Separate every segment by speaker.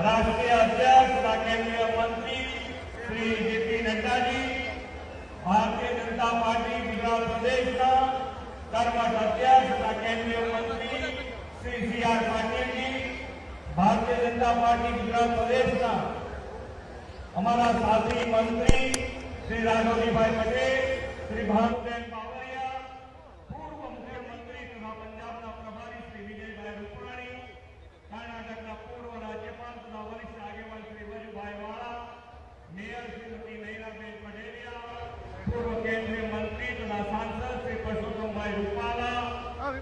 Speaker 1: राष्ट्रीय अध्यक्ष तथा केंद्रीय मंत्री श्री जेपी नड्डा जी, भारतीय जनता पार्टी गुजरात प्रदेश कर्मठ अध्यक्ष तथा केंद्रीय मंत्री श्री सी.आर. पाटिल जी, भारतीय जनता पार्टी गुजरात प्रदेश हमारा साथी मंत्री श्री राघवजी भाई पटेल, श्री भानुबेन बावरिया, पूर्व मुख्यमंत्री तथा पंजाब प्रभारी श्री विजय भाई रूपाणी, कर्नाटक पूर्व राज्यपाल तथा वरिष्ठ आगेवान श्री वजुभाई वाला, मेयर श्रीमती नयनाबेन पटेलिया, पूर्व केंद्रीय मंत्री तथा सांसद श्री परसोत्तम भाई रूपाला,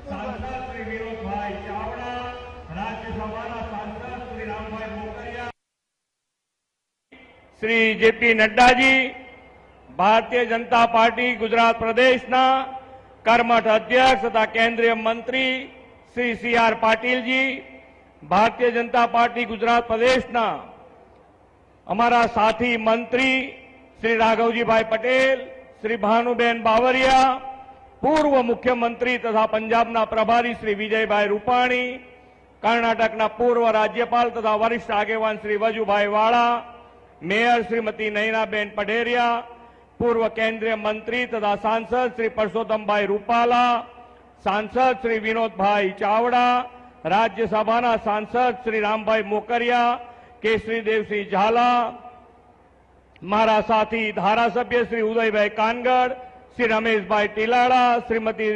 Speaker 1: सांसद श्री विनोद भाई चावड़ा, राज्यसभा सांसद श्री राम भाई मोकरिया, श्री जेपी नड्डा जी, भारतीय जनता पार्टी गुजरात प्रदेश कर्मठ अध्यक्ष तथा केंद्रीय मंत्री श्री सी.आर. पाटिल जी, भारतीय जनता पार्टी गुजरात प्रदेश हमारा साथी मंत्री श्री राघवजी भाई पटेल, श्री भानुबेन बावरिया, पूर्व मुख्यमंत्री तथा पंजाब प्रभारी श्री विजय भाई रूपाणी, कर्नाटक पूर्व राज्यपाल तथा वरिष्ठ आगेवान श्री वजुभाई वाला, मेयर श्रीमती नयनाबेन पटेलिया, पूर्व केंद्रीय मंत्री तथा सांसद श्री परसोत्तम भाई रूपाला, सांसद श्री विनोद भाई चावड़ा, राज्यसभा सांसद श्री राम भाई मोकरिया, केसरी देवसिंह झाला, मारा साथी धारासभ्य श्री उदय भाई कानगड़, Shri Ramesh bhai Tilada, Shrimati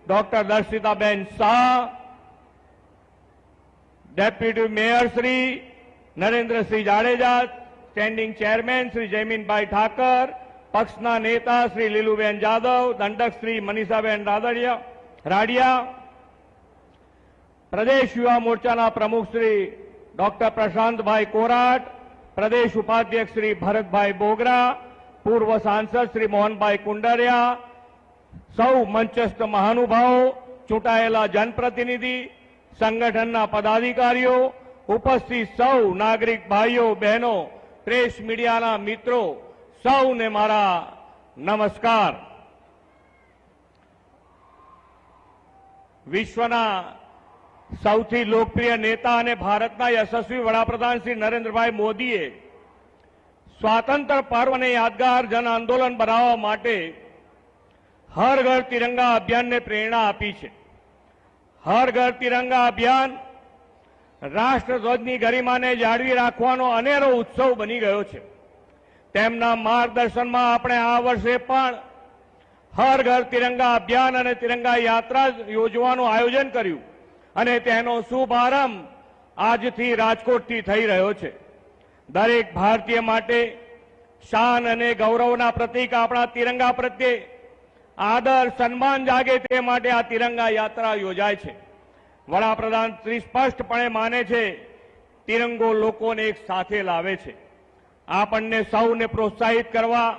Speaker 1: doctor Darshitaben Shah, deputy mayor Shri Narendra Singh Jadeja, standing chairman Shri Jaymin bhai Thakar, पक्षना नेता श्री लीलूबेन जाधव, दंडक श्री मनीषाबेन राडिया, प्रदेश युवा मोर्चा प्रमुख श्री डॉक्टर प्रशांत भाई कोराट, प्रदेश उपाध्यक्ष श्री भरत भाई बोगरा, पूर्व सांसद श्री मोहन भाई कुंडरिया, सौ मंचस्थ महानुभावों, चूंटायेला जनप्रतिनिधि, संगठन पदाधिकारीओ, उपस्थित सौ नागरिक भाईओ बहनों, प्रेस मीडिया मित्रों, सौने मारा नमस्कार। विश्वना સૌથી લોકપ્રિય નેતા અને ભારતના યશસ્વી વડાપ્રધાન શ્રી નરેન્દ્રભાઈ મોદીએ સ્વાતંત્ર્ય પર્વને યાદગાર જન આંદોલન બનાવવા માટે હર ઘર તિરંગા અભિયાનને પ્રેરણા આપી છે। હર ઘર તિરંગા અભિયાન રાષ્ટ્રધ્વજની ગરિમાને જાળવી રાખવાનો અનેરો ઉત્સવ બની ગયો છે। તેમના માર્ગદર્શનમાં આપણે આ વર્ષે પણ હર ઘર તિરંગા અભિયાન અને તિરંગા યાત્રા યોજવાનું આયોજન કર્યું અને તેનો શુભારંભ આજથી રાજકોટથી થઈ રહ્યો છે। દરેક ભારતીય માટે શાન અને ગૌરવના પ્રતીક આપણા તિરંગા પ્રત્યે આદર સન્માન જાગે તે માટે આ તિરંગા યાત્રા યોજાય છે। વડાપ્રધાન શ્રી સ્પષ્ટપણે માને છે તિરંગો લોકોને એક સાથે લાવે છે। આપણને સૌને પ્રોત્સાહિત કરવા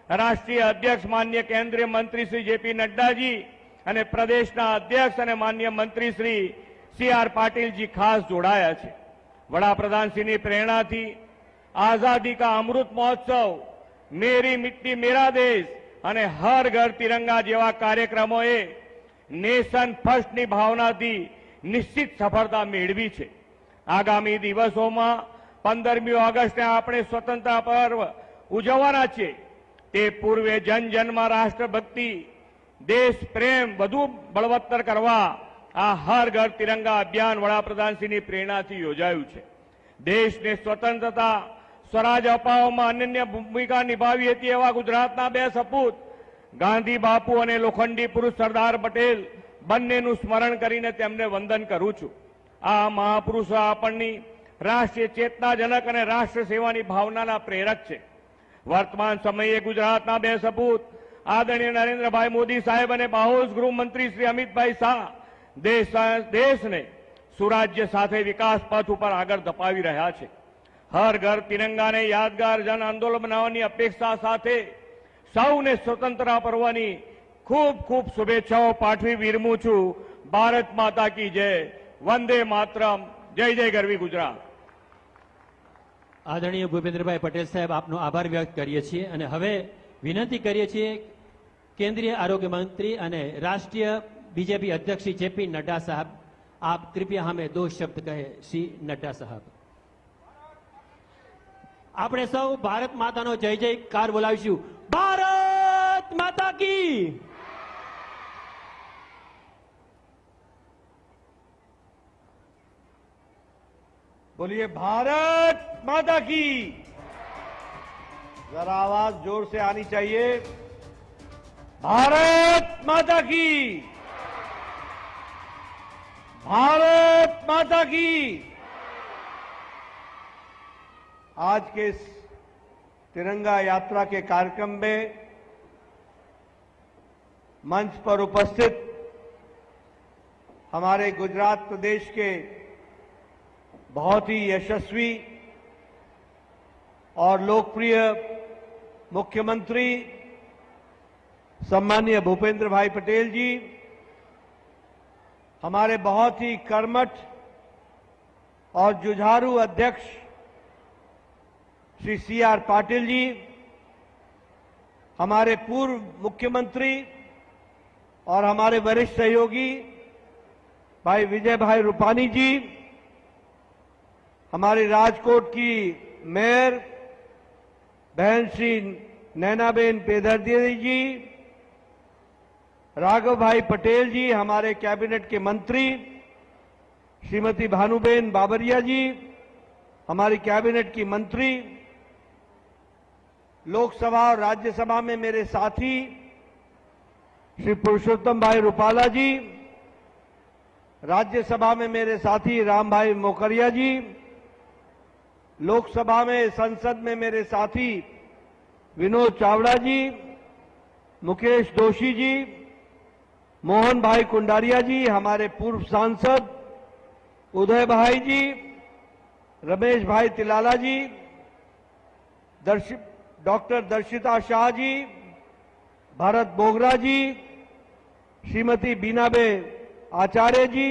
Speaker 1: રાષ્ટ્રીય અધ્યક્ષ માન્ય કેન્દ્રીય મંત્રી શ્રી જેપી નડ્ડાજી અને પ્રદેશના અધ્યક્ષ અને માન્ય મંત્રી શ્રી સી.આર. પાટીલજી ખાસ જોડાયા છે। વડાપ્રધાનશ્રીની પ્રેરણાથી આઝાદી કા અમૃત મહોત્સવ, મેરી મિટ્ટી મેરા દેશ અને હર ઘર તિરંગા જેવા કાર્યક્રમોએ નેશન ફર્સ્ટની ભાવનાથી નિશ્ચિત સફળતા મેળવી છે। આગામી દિવસોમાં 15મી ઓગસ્ટે આપણે સ્વતંત્રતા પર્વ ઉજવવાના છે। તે પૂર્વે જન જનમાં રાષ્ટ્રભક્તિ, देश प्रेम વધુ બળવત્તર કરવા આ હર ઘર તિરંગા અભિયાન વડાપ્રધાનશ્રીની પ્રેરણાથી યોજાયું છે। દેશને સ્વતંત્રતા સ્વરાજ અપાવવામાં અનન્ય ભૂમિકા નિભાવી હતી એવા ગુજરાતના બે સપૂત ગાંધી બાપુ અને લોખંડી પુરુષ સરદાર પટેલ બંનેનું સ્મરણ કરીને તેમને વંદન કરું છું। આ મહાપુરુષો આપણની રાષ્ટ્રીય ચેતનાજનક અને રાષ્ટ્ર સેવાની ભાવનાના પ્રેરક છે। વર્તમાન સમયે ગુજરાતના બે સપૂત आदरणीय नरेंद्र भाई मोदी साहेब ने बाहोश गृहमंत्री श्री अमित भाई शाह देश ने सुराज्य साथे विकास पथ पर आगे धपावी रह्या छे। हर घर तिरंगा ने यादगार जन आंदोलन बनाववानी अपेक्षा साथे सौने स्वतंत्रता पर्वनी खूब खूब शुभेच्छाओं पाठवी विरमू छू। भारत माता की जय, वंदे मातरम, जय जय गरवी गुजरात।
Speaker 2: आदरणीय भूपेन्द्र भाई पटेल साहेब आपनो आभार व्यक्त करीए छीए અને હવે विनंती करीए छीए केंद्रीय आरोग्य मंत्री અને राष्ट्रीय बीजेपी अध्यक्ष श्री जेपी नड्डा साहब, आप कृपया हमें 2 शब्द कहे। श्री नड्डा साहब। આપણે સૌ ભારત માતાનો જય જયકાર બોલાવીશું. ભારત માતા કી.
Speaker 1: बोलिए भारत माता की. जरा आवाज जोर से आनी चाहिए. भारत माता की. भारत माता की. आज के इस तिरंगा यात्रा के कार्यक्रम में मंच पर उपस्थित हमारे गुजरात प्रदेश के बहुत ही यशस्वी और लोकप्रिय मुख्यमंत्री सम्माननीय भूपेंद्र भाई पटेल जी, हमारे बहुत ही कर्मठ और जुझारू अध्यक्ष श्री सी.आर. पाटिल जी, हमारे पूर्व मुख्यमंत्री और हमारे वरिष्ठ सहयोगी भाई विजय भाई रूपानी जी, हमारी राजकोट की मेयर बहन श्री नैनाबेन पेदरदी जी, राघव भाई पटेल जी, हमारे कैबिनेट के मंत्री श्रीमती भानुबेन बाबरिया जी, हमारी कैबिनेट की मंत्री, लोकसभा और राज्यसभा में मेरे साथी श्री पुरुषोत्तम भाई रूपाला जी, राज्यसभा में मेरे साथी राम भाई मोकरिया जी, लोकसभा में संसद में मेरे साथी विनोद चावड़ा जी, मुकेश जोशी जी, मोहन भाई कुंडारिया जी, हमारे पूर्व सांसद उदय भाई जी, रमेश भाई तिलाला जी, डॉक्टर दर्शिता शाह जी, भारत बोगरा जी, श्रीमती बीनाबे आचार्य जी,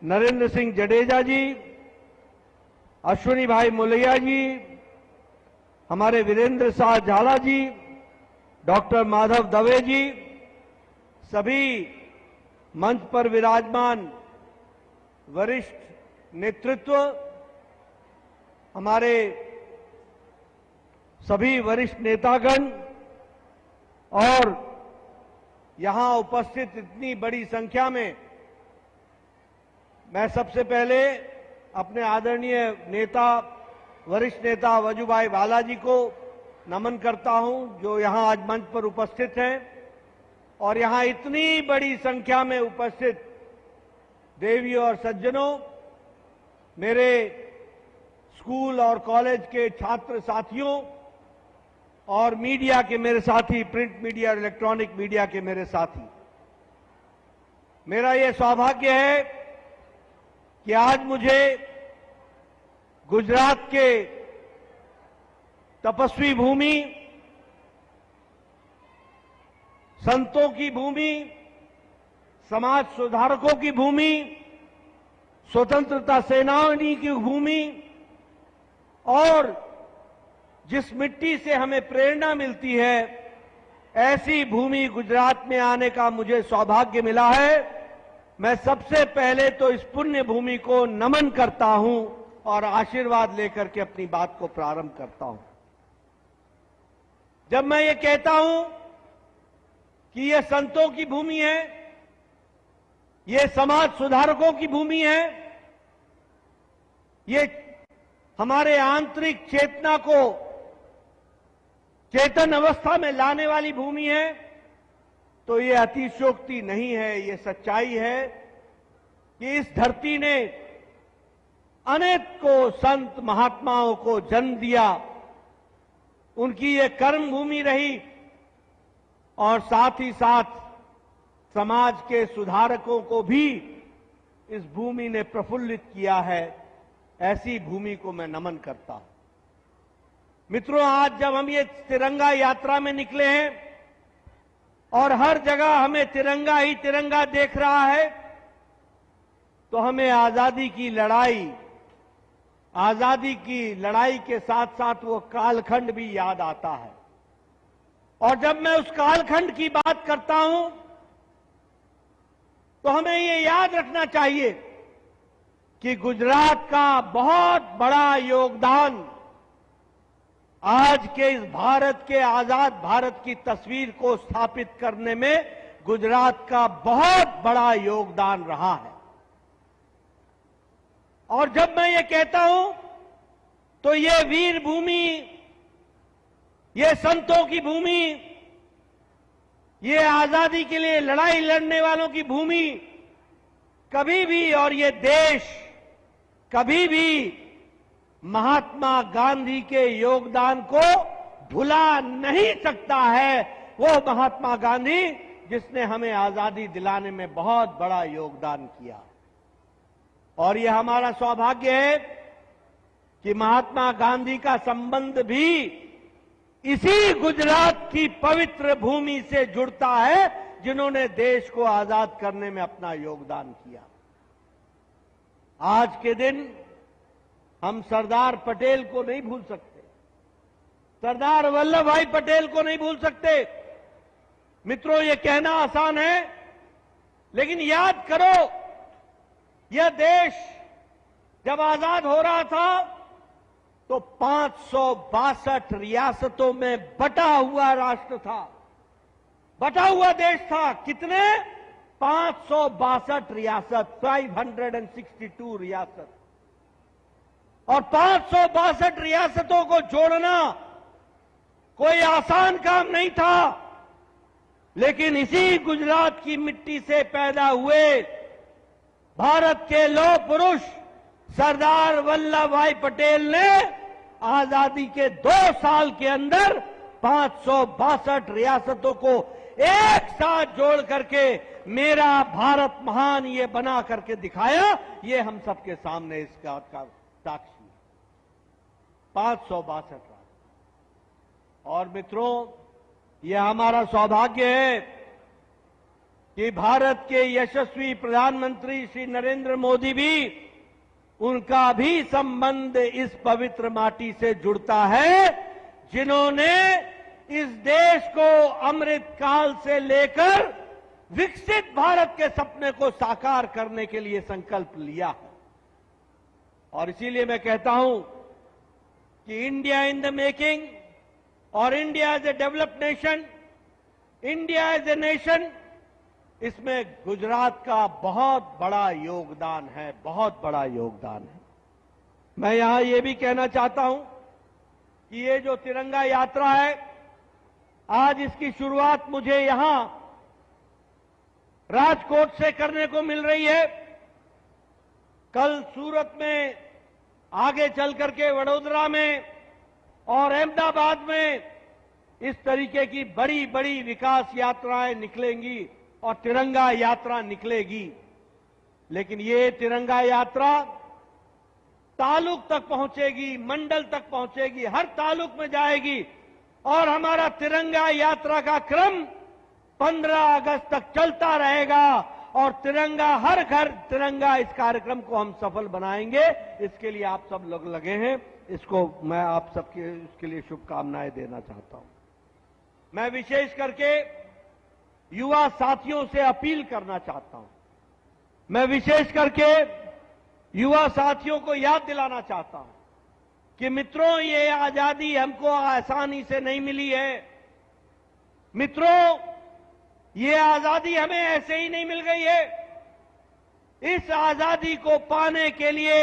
Speaker 1: नरेंद्र सिंह जडेजा जी, अश्विनी भाई मुलैया जी, हमारे वीरेंद्र शाह झाला जी, डॉक्टर माधव दवे जी, सभी मंच पर विराजमान वरिष्ठ नेतृत्व, हमारे सभी वरिष्ठ नेतागण और यहां उपस्थित इतनी बड़ी संख्या में, मैं सबसे पहले अपने आदरणीय नेता वरिष्ठ नेता वजुभाई वाला जी को नमन करता हूं, जो यहां आज मंच पर उपस्थित हैं, और यहां इतनी बड़ी संख्या में उपस्थित देवियों और सज्जनों, मेरे स्कूल और कॉलेज के छात्र साथियों और मीडिया के मेरे साथी, प्रिंट मीडिया और इलेक्ट्रॉनिक मीडिया के मेरे साथी, मेरा यह सौभाग्य है कि आज मुझे गुजरात के तपस्वी भूमि, संतों की भूमि, समाज सुधारकों की भूमि, स्वतंत्रता सेनानी की भूमि और जिस मिट्टी से हमें प्रेरणा मिलती है, ऐसी भूमि गुजरात में आने का मुझे सौभाग्य मिला है। मैं सबसे पहले तो इस पुण्य भूमि को नमन करता हूं और आशीर्वाद लेकर के अपनी बात को प्रारंभ करता हूं। जब मैं ये कहता हूं कि ये संतों की भूमि है, ये समाज सुधारकों की भूमि है, ये हमारे आंतरिक चेतना को चेतन अवस्था में लाने वाली भूमि है, तो ये अतिशयोक्ति नहीं है, ये सच्चाई है कि इस धरती ने अनेक को संत महात्माओं को जन्म दिया, उनकी ये कर्म भूमि रही और साथ ही साथ समाज के सुधारकों को भी इस भूमि ने प्रफुल्लित किया है। ऐसी भूमि को मैं नमन करता हूं। मित्रों, आज जब हम ये तिरंगा यात्रा में निकले हैं और हर जगह हमें तिरंगा ही तिरंगा देख रहा है, तो हमें आजादी की लड़ाई के साथ साथ वो कालखंड भी याद आता है। और जब मैं उस कालखंड की बात करता हूं, तो हमें ये याद रखना चाहिए कि गुजरात का बहुत बड़ा योगदान
Speaker 3: आज के इस भारत के आजाद भारत की तस्वीर को स्थापित करने में गुजरात का बहुत बड़ा योगदान रहा है। और जब मैं ये कहता हूं तो ये वीर भूमि, ये संतों की भूमि, ये आजादी के लिए लड़ाई लड़ने वालों की भूमि कभी भी, और ये देश कभी भी महात्मा गांधी के योगदान को भुला नहीं सकता है। वो महात्मा गांधी जिसने हमें आजादी दिलाने में बहुत बड़ा योगदान किया। और ये हमारा सौभाग्य है कि महात्मा गांधी का संबंध भी इसी गुजरात की पवित्र भूमि से जुड़ता है, जिन्होंने देश को आजाद करने में अपना योगदान किया। आज के दिन हम सरदार पटेल को नहीं भूल सकते, सरदार वल्लभ भाई पटेल को नहीं भूल सकते। मित्रों, ये कहना आसान है, लेकिन याद करो, यह देश जब आजाद हो रहा था तो 562 रियासतों में बटा हुआ राष्ट्र था, बटा हुआ देश था। कितने? 562 रियासत, 562 रियासत। और 562 रियासतों को जोड़ना कोई आसान काम नहीं था, लेकिन इसी गुजरात की मिट्टी से पैदा हुए भारत के लौह पुरुष सरदार वल्लभ भाई पटेल ने आजादी के 2 साल के अंदर 562 रियासतों को एक साथ जोड़ करके मेरा भारत महान ये बना करके दिखाया। ये हम सबके सामने इसका साक्षी है। 562 राज्य। और मित्रों, यह हमारा सौभाग्य है कि भारत के यशस्वी प्रधानमंत्री श्री नरेंद्र मोदी भी, उनका भी संबंध इस पवित्र माटी से जुड़ता है, जिन्होंने इस देश को अमृत काल से लेकर विकसित भारत के सपने को साकार करने के लिए संकल्प लिया है। और इसीलिए मैं कहता हूं कि इंडिया इन द मेकिंग और India as a developed nation, India as a nation, इसमें गुजरात का बहुत बड़ा योगदान है, बहुत बड़ा योगदान है। मैं यहां ये भी कहना चाहता हूं कि ये जो तिरंगा यात्रा है, आज इसकी शुरुआत मुझे यहां राजकोट से करने को मिल रही है। कल सूरत में, आगे चल करके वडोदरा में और अहमदाबाद में इस तरीके की बड़ी बड़ी विकास यात्राएं निकलेंगी और तिरंगा यात्रा निकलेगी। लेकिन ये तिरंगा यात्रा तालुक तक पहुंचेगी, मंडल तक पहुंचेगी, हर तालुक में जाएगी। और हमारा तिरंगा यात्रा का क्रम 15 अगस्त तक चलता रहेगा और तिरंगा, हर घर तिरंगा, इस कार्यक्रम को हम सफल बनाएंगे। इसके लिए आप सब लोग लगे हैं, इसको मैं आप सबके इसके लिए शुभकामनाएं देना चाहता हूं। मैं विशेष करके युवा साथियों से अपील करना चाहता हूं, मैं विशेष करके युवा साथियों को याद दिलाना चाहता हूं कि मित्रों, ये आजादी हमको आसानी से नहीं मिली है। मित्रों, ये आजादी हमें ऐसे ही नहीं मिल गई है। इस आजादी को पाने के लिए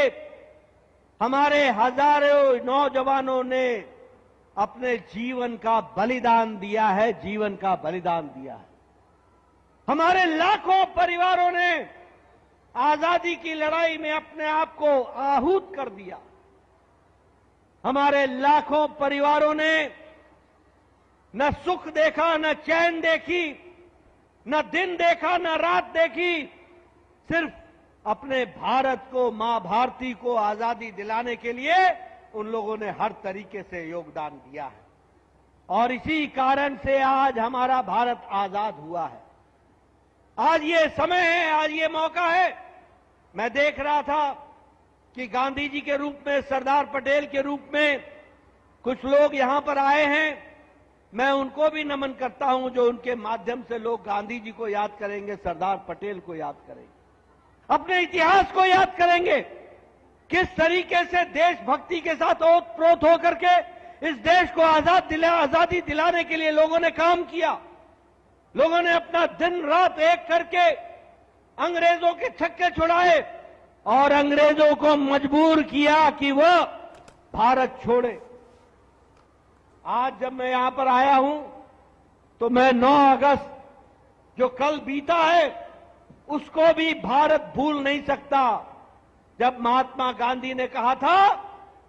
Speaker 3: हमारे हजारों नौजवानों ने अपने जीवन का बलिदान दिया है, जीवन का बलिदान दिया है। हमारे लाखों परिवारों ने आजादी की लड़ाई में अपने आप को आहूत कर दिया। हमारे लाखों परिवारों ने न सुख देखा, न चैन देखी, न दिन देखा, न रात देखी, सिर्फ अपने भारत को, मां भारती को आजादी दिलाने के लिए उन लोगों ने हर तरीके से योगदान दिया है। और इसी कारण से आज हमारा भारत आजाद हुआ है। आज ये समय है, आज ये मौका है। मैं देख रहा था कि गांधी जी के रूप में, सरदार पटेल के रूप में कुछ लोग यहां पर आए हैं। मैं उनको भी नमन करता हूं, जो उनके माध्यम से लोग गांधी जी को याद करेंगे, सरदार पटेल को याद करेंगे, अपने इतिहास को याद करेंगे, किस तरीके से देशभक्ति के साथ ओतप्रोत होकर के इस देश को आजादी दिलाने के लिए लोगों ने काम किया। लोगों ने अपना दिन रात एक करके अंग्रेजों के छक्के छुड़ाए और अंग्रेजों को मजबूर किया कि वह भारत छोड़े। आज जब मैं यहां पर आया हूं तो मैं 9 अगस्त जो कल बीता है उसको भी भारत भूल नहीं सकता, जब महात्मा गांधी ने कहा था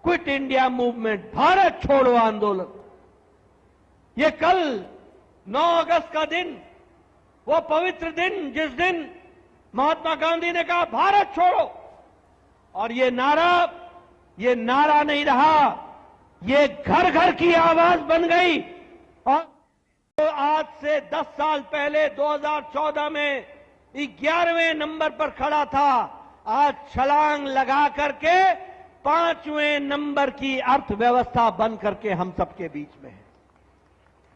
Speaker 3: क्विट इंडिया मूवमेंट, भारत छोड़ो आंदोलन। ये कल 9 अगस्त का दिन, वो पवित्र दिन जिस दिन महात्मा गांधी ने कहा भारत छोड़ो, और ये नारा नहीं रहा, ये घर घर की आवाज बन गई। और तो आज से 10 साल पहले 2014 में 11वें नंबर पर खड़ा था, आज छलांग लगा करके 5वें नंबर की अर्थव्यवस्था बन करके हम सबके बीच में है।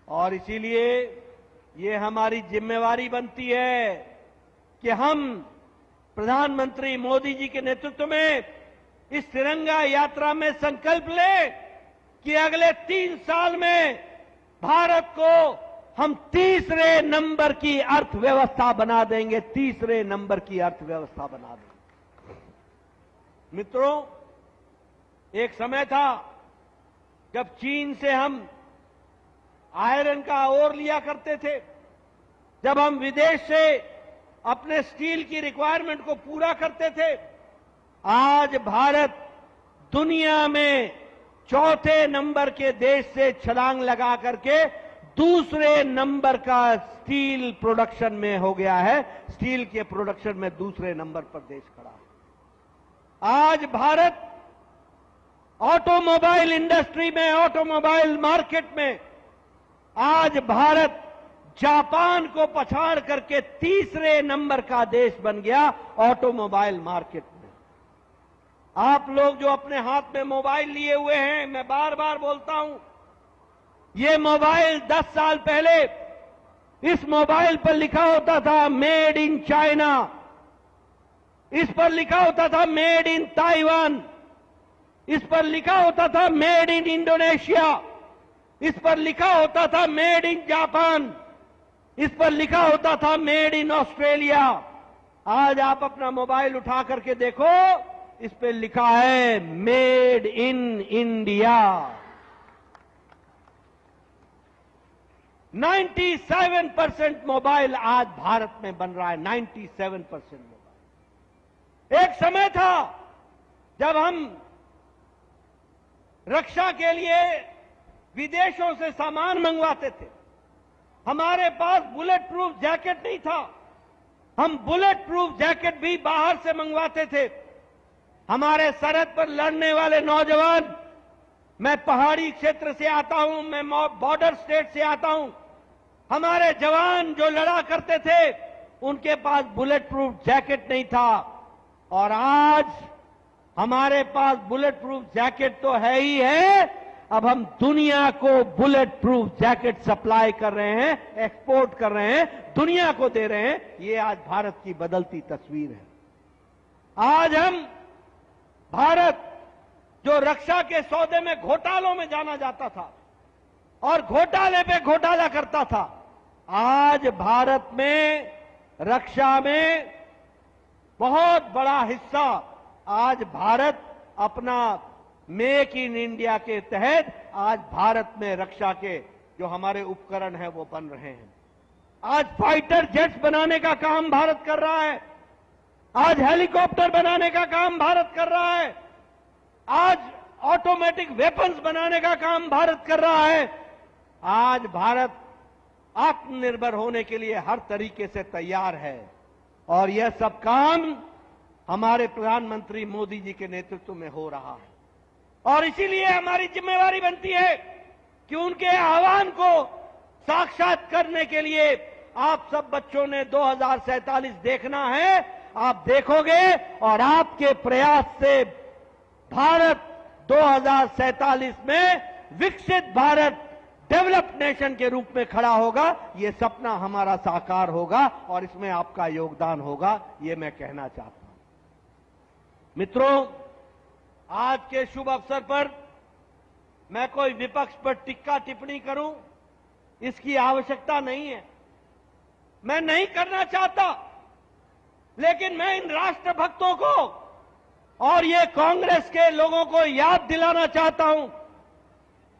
Speaker 3: और इसीलिए ये हमारी जिम्मेवारी बनती है कि हम प्रधानमंत्री मोदी जी के नेतृत्व में इस तिरंगा यात्रा में संकल्प लें कि अगले 3 साल में भारत को हम 3रे नंबर की अर्थव्यवस्था बना देंगे, 3रे नंबर की अर्थव्यवस्था बना देंगे। मित्रों, एक समय था जब चीन से हम आयरन का ओर लिया करते थे, जब हम विदेश से अपने स्टील की रिक्वायरमेंट को पूरा करते थे। आज भारत दुनिया में 4थे नंबर के देश से छलांग लगा करके 2रे नंबर का स्टील प्रोडक्शन में हो गया है। स्टील के प्रोडक्शन में 2रे नंबर पर देश खड़ा है। आज भारत ऑटोमोबाइल इंडस्ट्री में, ऑटोमोबाइल मार्केट में, आज भारत जापान को पछाड़ करके 3रे नंबर का देश बन गया ऑटोमोबाइल मार्केट में। आप लोग जो अपने हाथ में मोबाइल लिए हुए हैं, मैं बार बार बोलता हूं, ये मोबाइल 10 साल पहले इस मोबाइल पर लिखा होता था मेड इन चाइना, इस पर लिखा होता था मेड इन ताइवान, इस पर लिखा होता था मेड इन इंडोनेशिया, इस पर लिखा होता था मेड इन जापान, इस पर लिखा होता था मेड इन ऑस्ट्रेलिया। आज आप अपना मोबाइल उठा करके देखो, इस पे लिखा है मेड इन इंडिया। 97% मोबाइल आज भारत में बन रहा है, 97% मोबाइल। एक समय था जब हम रक्षा के लिए विदेशों से सामान मंगवाते थे, हमारे पास बुलेट प्रूफ जैकेट नहीं था, हम बुलेट प्रूफ जैकेट भी बाहर से मंगवाते थे। हमारे सरहद पर लड़ने वाले नौजवान, मैं पहाड़ी क्षेत्र से आता हूं, मैं बॉर्डर स्टेट से आता हूं, हमारे जवान जो लड़ा करते थे उनके पास बुलेट प्रूफ जैकेट नहीं था। और आज हमारे पास बुलेट प्रूफ जैकेट तो है ही है, अब हम दुनिया को बुलेट प्रूफ जैकेट सप्लाई कर रहे हैं, एक्सपोर्ट कर रहे हैं, दुनिया को दे रहे हैं। ये आज भारत की बदलती तस्वीर है। आज हम भारत जो रक्षा के सौदे में घोटालों में जाना जाता था और घोटाले पे घोटाला करता था, आज भारत में रक्षा में बहुत बड़ा हिस्सा आज भारत अपना मेक इन इंडिया के तहत आज भारत में रक्षा के जो हमारे उपकरण हैं वो बन रहे हैं। आज फाइटर जेट्स बनाने का काम भारत कर रहा है, आज हेलीकॉप्टर बनाने का काम भारत कर रहा है, आज ऑटोमेटिक वेपन्स बनाने का काम भारत कर रहा है। आज भारत आत्मनिर्भर होने के लिए हर तरीके से तैयार है और यह सब काम हमारे प्रधानमंत्री मोदी जी के नेतृत्व में हो रहा है। और इसीलिए हमारी जिम्मेवारी बनती है कि उनके आह्वान को साक्षात करने के लिए आप सब बच्चों ने 2047 देखना है। आप देखोगे और आपके प्रयास से भारत 2047 में विकसित भारत, डेवलप्ड नेशन के रूप में खड़ा होगा। ये सपना हमारा साकार होगा और इसमें आपका योगदान होगा, ये मैं कहना चाहता हूं। मित्रों, आज के शुभ अवसर पर मैं कोई विपक्ष पर टिक्का टिप्पणी करूं, इसकी आवश्यकता नहीं है। मैं नहीं करना चाहता, लेकिन मैं इन राष्ट्रभक्तों को और ये कांग्रेस के लोगों को याद दिलाना चाहता हूं।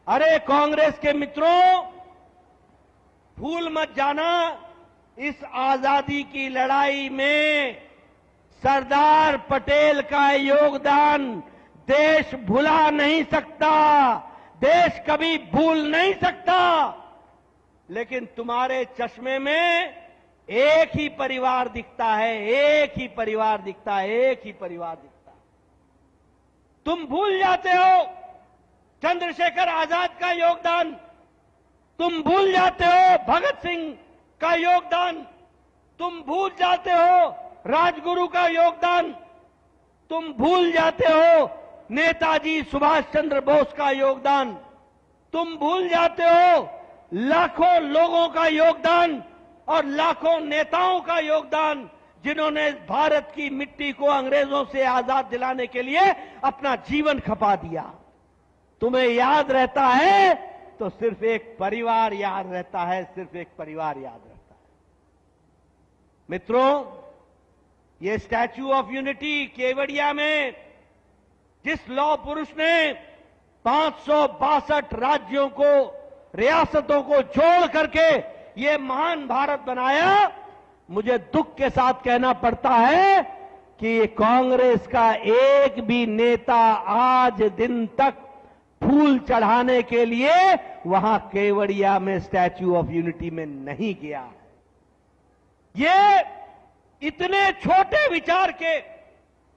Speaker 3: अरे कांग्रेस के मित्रों, भूल मत जाना, इस आजादी की लड़ाई में सरदार पटेल का योगदान देश भुला नहीं सकता, देश कभी भूल नहीं सकता। लेकिन तुम्हारे चश्मे में एक ही परिवार दिखता है, एक ही परिवार दिखता है, एक ही परिवार दिखता है। तुम भूल जाते हो चंद्रशेखर आजाद का योगदान, तुम भूल जाते हो भगत सिंह का योगदान, तुम भूल जाते हो राजगुरु का योगदान, तुम भूल जाते हो नेताजी सुभाष चंद्र बोस का योगदान, तुम भूल जाते हो लाखों लोगों का योगदान और लाखों नेताओं का योगदान, जिन्होंने भारत की मिट्टी को अंग्रेजों से आजाद दिलाने के लिए अपना जीवन खपा दिया। तुम्हें याद रहता है तो सिर्फ एक परिवार याद रहता है, सिर्फ एक परिवार याद रहता है। मित्रों, ये स्टैच्यू ऑफ यूनिटी केवड़िया में जिस लौह पुरुष ने 562 राज्यों को, रियासतों को जोड़ करके ये महान भारत बनाया, मुझे दुख के साथ कहना पड़ता है कि कांग्रेस का एक भी नेता आज दिन तक फूल चढ़ाने के लिए वहां केवड़िया में स्टैच्यू ऑफ यूनिटी में नहीं गया है। ये इतने छोटे विचार के,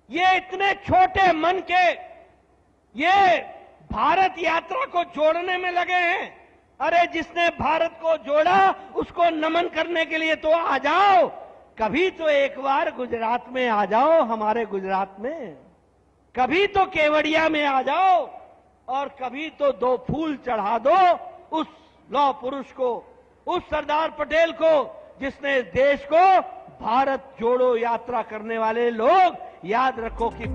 Speaker 3: ये इतने छोटे मन के, ये भारत यात्रा को जोड़ने में लगे हैं। अरे जिसने भारत को जोड़ा उसको नमन करने के लिए तो आ जाओ, कभी तो एक बार गुजरात में आ जाओ, हमारे गुजरात में कभी तो केवड़िया में आ जाओ और कभी तो 2 फूल चढ़ा दो उस लौह पुरुष को, उस सरदार पटेल को, जिसने देश को भारत जोड़ो यात्रा करने वाले लोग याद रखो कि